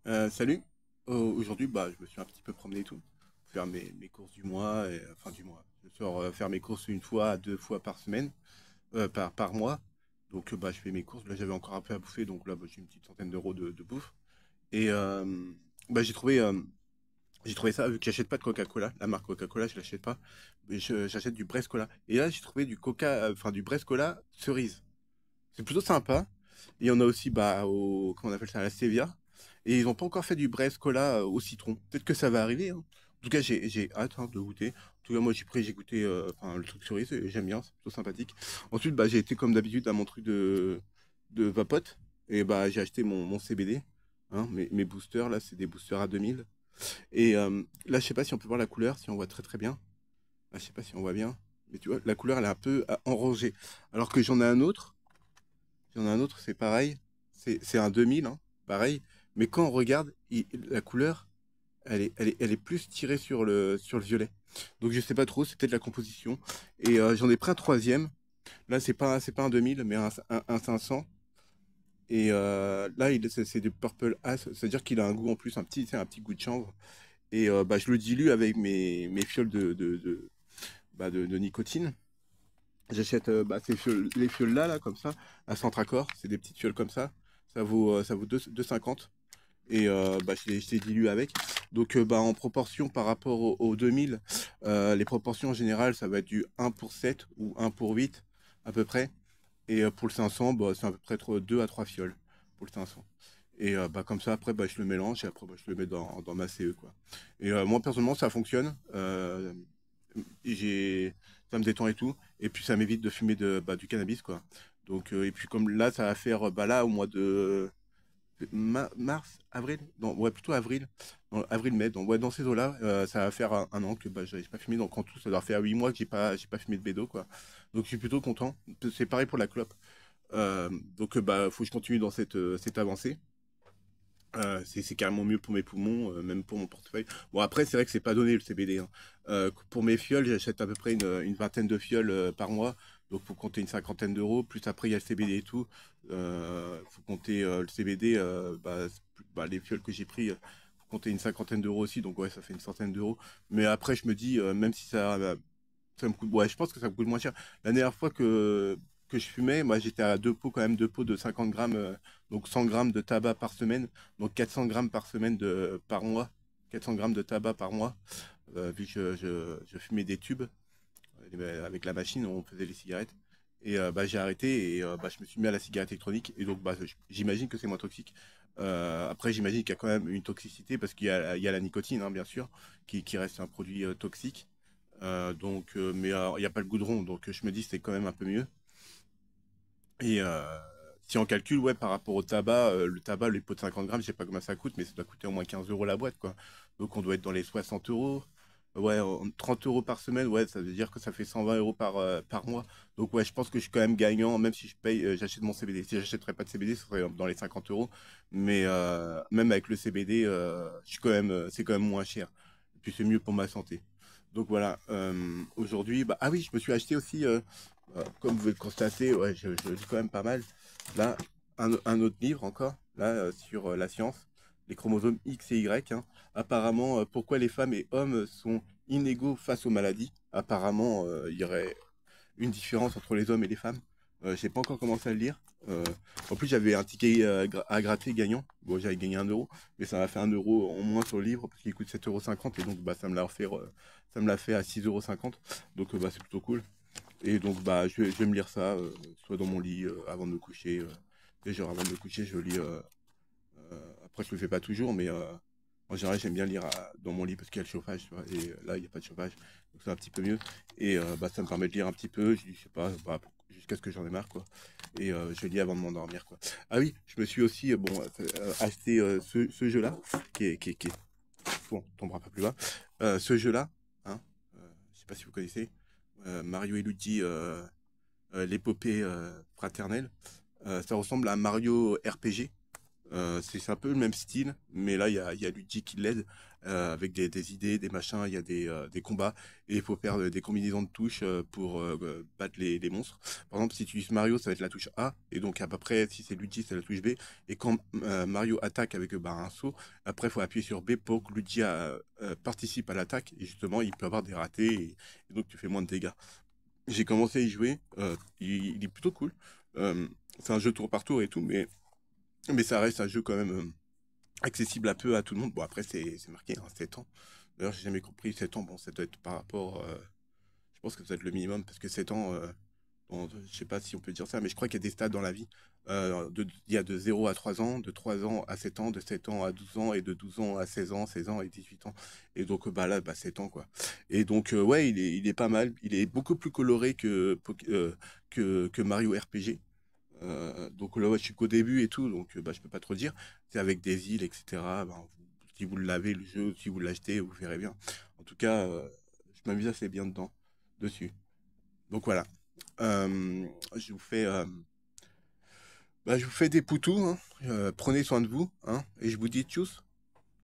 Salut. Aujourd'hui, je me suis un petit peu promené et tout, pour faire mes courses du mois, enfin du mois. Je sors faire mes courses une fois à deux fois par semaine, par mois. Donc, je fais mes courses. Là, j'avais encore un peu à bouffer, donc là, j'ai une petite centaine d'euros de bouffe. Et bah, j'ai trouvé ça, vu que j'achète pas de Coca-Cola, la marque Coca-Cola, je l'achète pas, mais j'achète du Brescola. Et là, j'ai trouvé du Coca, enfin du Brescola cerise. C'est plutôt sympa. Il y en a aussi comment on appelle ça, à la stevia. Et ils n'ont pas encore fait du braise cola au citron. Peut-être que ça va arriver, hein. En tout cas, j'ai hâte, hein, de goûter. En tout cas, moi, j'ai goûté enfin, le truc cerise, et j'aime bien, c'est plutôt sympathique. Ensuite, j'ai été comme d'habitude à mon truc de vapote. Et j'ai acheté mon CBD. Hein, mes boosters, là, c'est des boosters à 2000. Et là, je sais pas si on peut voir la couleur, si on voit très très bien. Ah, je sais pas si on voit bien. Mais tu vois, la couleur, elle est un peu orangée. Alors que j'en ai un autre. Il y en a un autre, c'est pareil. C'est un 2000, hein, pareil. Mais quand on regarde, la couleur, elle est plus tirée sur le violet. Donc je sais pas trop, c'est peut-être la composition. Et j'en ai pris un troisième. Là, c'est pas un 2000, mais un 500. Et là, c'est du Purple Ass, c'est-à-dire qu'il a un goût en plus, c'est un petit goût de chanvre. Et je le dilue avec mes fioles de nicotine. J'achète les fioles là, comme ça, à Centracor, c'est des petites fioles comme ça. Ça vaut 2,50. Et je les dilue avec. Donc en proportion par rapport au 2000, les proportions en général, ça va être du 1 pour 7 ou 1 pour 8 à peu près. Et pour le 500, c'est à peu près 2 à 3 fioles pour le 500. Et comme ça, après, je le mélange et après, je le mets dans ma CE, quoi. Et moi, personnellement, ça fonctionne. Ça me détend et tout. Et puis, ça m'évite de fumer du cannabis, quoi. Donc, et puis, comme là, ça va faire, là, au mois de mars, avril, ouais, plutôt avril, avril-mai, ouais, dans ces eaux-là, ça va faire un an que j'ai pas fumé, donc en tout, ça doit faire 8 mois que j'ai pas fumé de bédo, quoi. Donc, je suis plutôt content. C'est pareil pour la clope. Donc, faut que je continue dans cette avancée. C'est carrément mieux pour mes poumons, même pour mon portefeuille. Bon, après, c'est vrai que c'est pas donné le CBD, hein. Pour mes fioles, j'achète à peu près une vingtaine de fioles par mois. Donc, faut compter une cinquantaine d'euros. Plus après, il y a le CBD et tout. Faut compter le CBD, les fioles que j'ai pris, faut compter une cinquantaine d'euros aussi. Donc, ouais, ça fait une centaine d'euros. Mais après, je me dis, même si ça me coûte, ouais, je pense que ça me coûte moins cher. La dernière fois que je fumais, moi j'étais à deux pots quand même, deux pots de 50 grammes, donc 100 grammes de tabac par semaine, donc 400 grammes par semaine par mois, 400 grammes de tabac par mois, vu que je fumais des tubes, avec la machine, on faisait les cigarettes. Et j'ai arrêté et je me suis mis à la cigarette électronique. Et donc j'imagine que c'est moins toxique. Après, j'imagine qu'il y a quand même une toxicité parce qu'il y a la nicotine, hein, bien sûr, qui reste un produit toxique. Mais il n'y a pas le goudron, donc je me dis c'est quand même un peu mieux. Et si on calcule, ouais, par rapport au tabac, le tabac, les pots de 50 grammes, je sais pas combien ça coûte, mais ça doit coûter au moins 15 euros la boîte, quoi. Donc on doit être dans les 60 euros. Ouais, 30 euros par semaine, ouais, ça veut dire que ça fait 120 euros par mois. Donc ouais, je pense que je suis quand même gagnant, même si je paye, j'achète mon CBD. Si j'achèterais pas de CBD, ce serait dans les 50 euros. Mais même avec le CBD, c'est quand même moins cher. Et puis c'est mieux pour ma santé. Donc voilà, aujourd'hui, ah oui, je me suis acheté aussi, comme vous pouvez le constater, ouais, je lis quand même pas mal. Là, un autre livre encore, là, sur la science, les chromosomes X et Y, hein. Apparemment, pourquoi les femmes et hommes sont inégaux face aux maladies. Apparemment, il y aurait une différence entre les hommes et les femmes. J'ai pas encore commencé à le lire. Euh, En plus, j'avais un ticket à gratter gagnant. Bon, j'avais gagné 1 euro, mais ça m'a fait 1 euro en moins sur le livre parce qu'il coûte 7,50 € et donc ça me l'a fait à 6,50 €. Donc c'est plutôt cool. Et donc je vais me lire ça, soit dans mon lit avant de me coucher. Et genre avant de me coucher, je lis. Après, je le fais pas toujours, mais en général, j'aime bien lire dans mon lit parce qu'il y a le chauffage, tu vois. Et là, il n'y a pas de chauffage, donc c'est un petit peu mieux. Et ça me permet de lire un petit peu, je sais pas, jusqu'à ce que j'en ai marre, quoi. Et je lis avant de m'endormir, quoi. Ah oui, je me suis aussi acheté ce jeu-là, qui est bon, on tombera pas plus bas. Ce jeu-là, hein, je sais pas si vous connaissez, Mario et Luigi, l'épopée fraternelle. Ça ressemble à un Mario RPG. C'est un peu le même style, mais là, il y a Luigi qui l'aide avec des idées, des machins, il y a des combats, et il faut faire des combinaisons de touches pour battre les monstres. Par exemple, si tu utilises Mario, ça va être la touche A, et donc à peu près, si c'est Luigi, c'est la touche B. Et quand Mario attaque avec bah, un saut, après, il faut appuyer sur B pour que Luigi participe à l'attaque, et justement, il peut avoir des ratés, et donc tu fais moins de dégâts. J'ai commencé à y jouer, il est plutôt cool. C'est un jeu tour par tour et tout, mais ça reste un jeu quand même accessible un peu à tout le monde. Bon, après, c'est marqué, hein, 7 ans. D'ailleurs, j'ai jamais compris 7 ans. Bon, ça doit être par rapport. Je pense que ça doit être le minimum, parce que 7 ans, je sais pas si on peut dire ça, mais je crois qu'il y a des stades dans la vie. Il y a de 0 à 3 ans, de 3 ans à 7 ans, de 7 ans à 12 ans, et de 12 ans à 16 ans, 16 ans et 18 ans. Et donc, bah là, bah, 7 ans, quoi. Et donc, ouais, il est pas mal. Il est beaucoup plus coloré que Mario RPG. Donc là, ouais, je suis qu'au début et tout, donc bah, je peux pas trop dire. C'est avec des îles, etc. Ben, si vous l'avez, le jeu, si vous l'achetez, vous verrez bien. En tout cas, je m'amuse assez bien dedans, dessus. Donc voilà. Je vous fais, bah, je vous fais des poutous, hein. Prenez soin de vous, hein, et je vous dis tchuss.